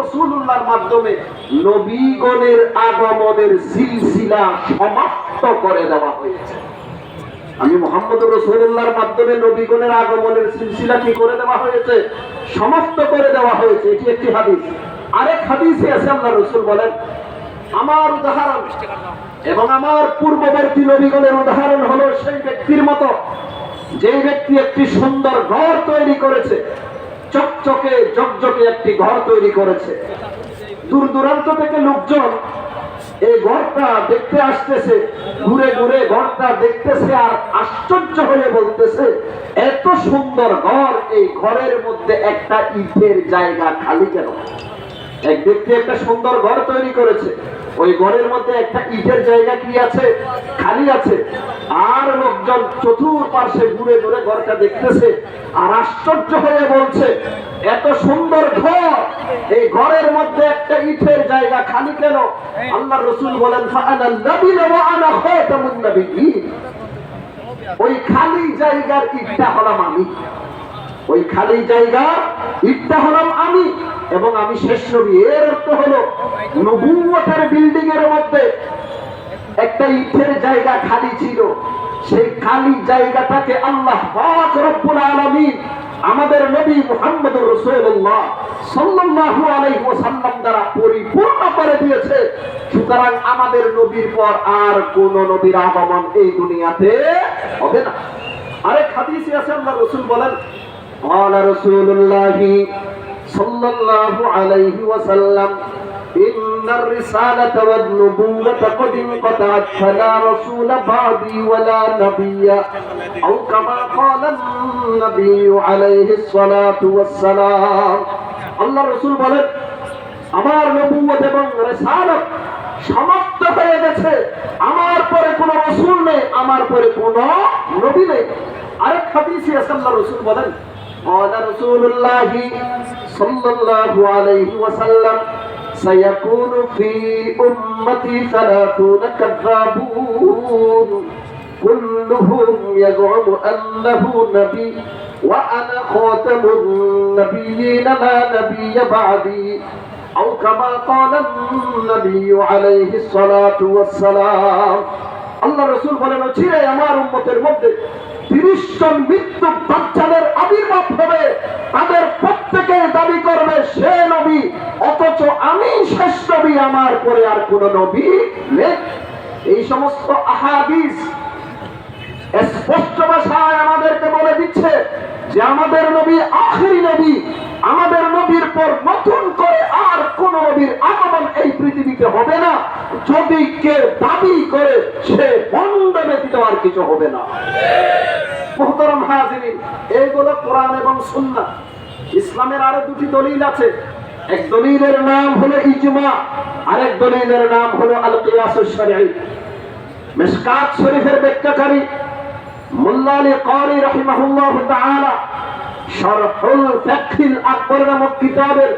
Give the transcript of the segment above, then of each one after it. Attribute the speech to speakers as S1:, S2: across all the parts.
S1: রাসূলুল্লাহর মাধ্যমে নবীগণের আগমনের সিলসিলা সমাপ্ত করে দেওয়া হয়েছে। আমি মুহাম্মদুর রাসূলুল্লাহর মাধ্যমে নবীগণের আগমনের সিলসিলা কি করে দেওয়া হয়েছে? সমাপ্ত করে দেওয়া হয়েছে। এটি একটি হাদিস। আরেক হাদিসে আছে আল্লাহর রাসূল বলেন, আমার উদাহরণ এবং আমার পূর্ববর্তী নবীগণের উদাহরণ হলো সেই ব্যক্তির মতো যে ব্যক্তি একটি সুন্দর ঘর তৈরি করেছে, চকচকে ঝকঝকে একটি ঘর তৈরি করেছে। দূর দূরান্ত থেকে লোকজন এই ঘরটা দেখতে আসতেছে, ঘুরে ঘুরে ঘরটা দেখতেছে আর আশ্চর্য হয়ে বলতেছে, এত সুন্দর ঘর, এই ঘরের মধ্যে একটা ইটের জায়গা খালি কেন? এক ব্যক্তি একটা সুন্দর ঘর তৈরি করেছে, ওই ঘরের মধ্যে একটা ইটের জায়গা কি আছে? খালি আছে। আর লোকজন চতুর্পাশে ঘুরে ঘুরে ঘরটা দেখতেছে আর আশ্চর্য হয়ে বলছে, এত সুন্দর ঘর, এই ঘরের মধ্যে একটা ইটের জায়গা খালি কেন? আল্লাহর রাসূল বলেন, ফাআনা নাবিয়্যুন ওয়া আনা খাতামুন নাবিয়্যিন। ওই খালি জায়গার ইটটা হলাম আমি, ওই খালি জায়গা ইটটা হলাম আমি, এবং আমি শেষ নবী। এর অর্থ হলো নবুয়তের বিল্ডিং এর মধ্যে একটা ইটের জায়গা খালি ছিল, সেই খালি জায়গাটাকে আল্লাহ পাক রব্বুল আলামিন আমাদের নবী মুহাম্মদুর রাসূলুল্লাহ সাল্লাল্লাহু আলাইহি ওয়াসাল্লাম দ্বারা পরিপূর্ণ করে দিয়েছে। সুতরাং আমাদের নবীর পর আর কোন নবীর আগমন এই দুনিয়াতে হবে না। আরেক হাদিসে আছে আল্লাহর রাসূল বলেন, قال رسول الله صلى الله عليه وسلم إن الرسالة والنبوة قد انقطعت فلا رسول بعدي ولا نبي أو كما قال النبي عليه الصلاة والسلام। আল্লাহ রাসূল বলেন, আমার নবুয়ত এবং রিসালাত সমাপ্ত হয়ে গেছে, আমার পরে কোনো রাসূল নেই, আমার পরে কোনো নবী নেই। আরেক হাদিসে আল্লাহর রাসূল বলেন, قال رسول الله صلى الله عليه وسلم سيكون في أمتي 30 كذابون كلهم يزعم أنه نبي وأنا خاتم النبيين لا نبي بعدي أو كما قال النبي عليه الصلاة والسلام। আল্লাহ রাসূল বলেন, চিরে আমার উম্মতের মধ্যে 30 জন মৃত্যু দাজ্জালের আবির্ভাব হবে, তাদের প্রত্যেকে দাবি করবে সে নবী, অথচ আমি শেষ নবী, আমার পরে আর কোন নবী নেই। এই সমস্ত আহাদিস স্পষ্ট ভাষায় আমাদেরকে বলে দিচ্ছে যে আমাদের নবী আখেরি নবী, আমাদের নবীর পর নতুন করে আর কোন নবীর আগমন এই পৃথিবীতে হবে না। যদি কেউ দাবি করে সে বন্ড ব্যতীত আর কিছু হবে না। মুহতারাম হাজিরিন, এইগুলো কোরআন এবং সুন্নাহ। ইসলামের আরো দুটি দলিল আছে। এক দলিলের নাম হলো ইজমা, আরেক দলিলের নাম হলো আল কিয়াসুশ শরঈ। মিশকাত শরীফের ব্যাখ্যাকারী মুল্লা আলী কারি রাহিমাহুল্লাহ তাআলা শরহুল ফিকহিল আকবর নামক কিতাবের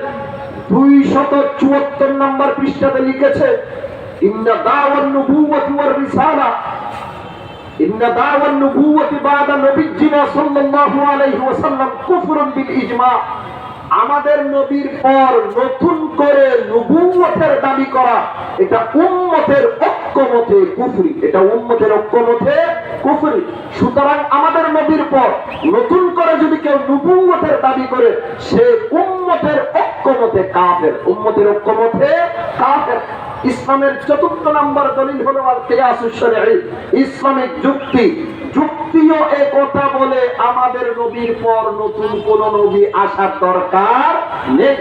S1: 274 নম্বর পৃষ্ঠাতে লিখেছে, ইন্না দাওয়ান নবুওয়াতি ওয়ার রিসালা ইন্না দাওয়ান নবুওয়াতি বাদা নবিয়্যিনা সাল্লাল্লাহু আলাইহি ওয়াসাল্লাম কুফরুন বিল ইজমা। আমাদের নবীর পর নতুন করে নবুয়তের দাবি করা এটা উম্মতের ঐক্যমতে কুফরি, এটা উম্মতের ঐক্যমতে কুফরি। সুতরাং আমাদের নবীর পর নতুন করে যদি কেউ নবুয়তের দাবি করে সে উম্মতের ঐক্যমতে কাফের, উম্মতের ঐক্যমতে কাফের। ইসলামের 4 নম্বর দলিল হলো আল কিয়াসুশ শরঈ, ইসলামিক যুক্তি। যুক্তিও এই কথা বলে আমাদের নবীর পর নতুন কোন নবী আসার দরকার নেই।